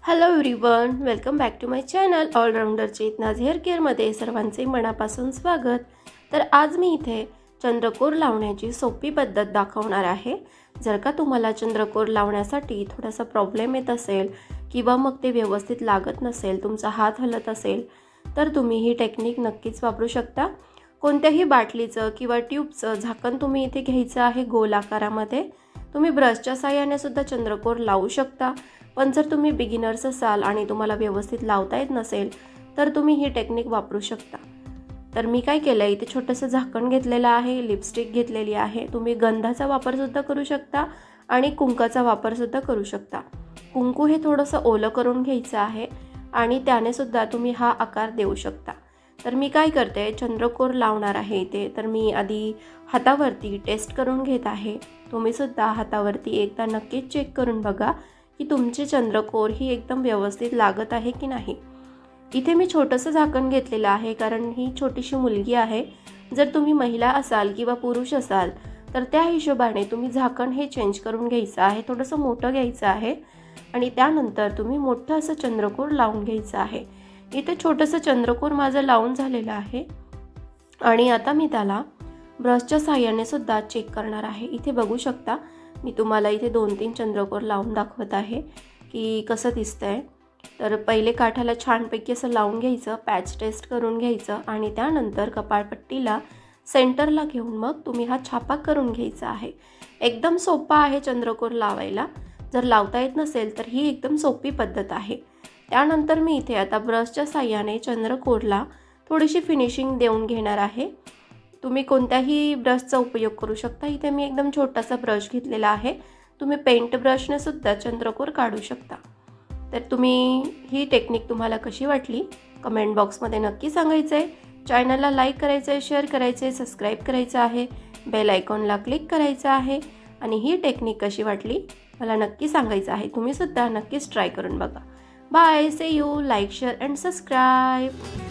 Hello everyone, welcome back to my channel allrounder Chetana's hair केअरमध्ये सर्वांचे मनापासून स्वागत। तर आज मी इथे चंद्रकोर लावण्याची सोपी पद्धत दाखवणार आहे। जर का तुम्हाला चंद्रकोर लावण्यासाठी थोडासा प्रॉब्लेम येत असेल किंवा मग ते व्यवस्थित लागत नसेल, तुमचा हात हलत असेल, तर तुम्ही ही टेक्निक नक्कीच वापरू शकता। कोणत्याही बाटलीचं किंवा ट्यूबचं झाकण तुम्ही इथे घ्यायचं आहे गोल आकारामध्ये। तुम्ही ब्रशच्या साहाय्याने सुद्धा चंद्रकोर लावू शकता, पण जर तुम्ही बिगिनर्स असाल आणि तुम्हाला व्यवस्थित लावता येत नसेल तर तुम्ही ही टेक्निक वापरू शकता। तर मी काय केलं, इथे छोटंसं झाकण घेतलेलं आहे, लिपस्टिक घेतलेली आहे। तुम्ही गंधाचा वापर सुद्धा करू शकता आणि कुंकाचा वापर सुद्धा करू शकता। कुंकू हे थोडंसं ओलं करून घ्यायचं आहे आणि त्याने सुद्धा तुम्ही हा आकार देऊ शकता। तर मी काय करते, चंद्रकोर लावणार आहे इथे, तर मी आधी हातावरती टेस्ट करून घेत आहे। तुम्ही सुद्धा हातावरती एकदा नक्कीच चेक करून बघा की तुमचे चंद्रकोर ही एकदम व्यवस्थित लागत आहे की नाही। इथे मी छोटंसं झाकण घेतलेलं आहे कारण ही छोटीशी मुलगी आहे। जर तुम्ही महिला असाल किंवा पुरुष असाल तर त्या हिशोबाने तुम्ही झाकण हे चेंज करून घ्यायचं आहे, थोडंसं मोठं घ्यायचं आहे आणि त्यानंतर तुम्ही मोठं असं चंद्रकोर लावून घ्यायचं आहे। इथे छोटंसं चंद्रकोर माझं लावून झालेलं आहे आणि आता मी त्याला ब्रशच्या साहाय्याने सुद्धा चेक करणार आहे। इथे बघू शकता, मी तुम्हाला इथे 2-3 चंद्रकोर लावून दाखवत आहे की कसं दिसतंय। तर पहिले काठाला छानपैकी असं लावून घ्यायचं, पॅच टेस्ट करून घ्यायचं आणि त्यानंतर कपाळपट्टीला सेंटरला घेऊन मग तुम्ही हा छापा करून घ्यायचा आहे। एकदम सोपा आहे चंद्रकोर लावायला। जर लावता येत नसेल तर ही एकदम सोपी पद्धत आहे। त्यानंतर मी इथे आता ब्रशच्या साहाय्याने चंद्रकोरला थोडीशी फिनिशिंग देऊन घेणार आहे। तुम्ही कोणत्याही ब्रशचा उपयोग करू शकता। इथे मी एकदम छोटासा ब्रश घेतलेला आहे। तुम्ही पेंट ब्रशने सुद्धा चंद्रकोर काढू शकता। तर तुम्ही ही टेक्निक तुम्हाला कशी वाटली कमेंट बॉक्समध्ये नक्की सांगायचं आहे। चॅनलला लाईक करायचं आहे, शेअर करायचं आहे, सबस्क्राईब करायचं आहे, बेल आयकॉनला क्लिक करायचं आहे आणि ही टेक्निक कशी वाटली मला नक्की सांगायचं आहे। तुम्ही सुद्धा नक्कीच ट्राय करून बघा। Bye, see you, like, share and subscribe.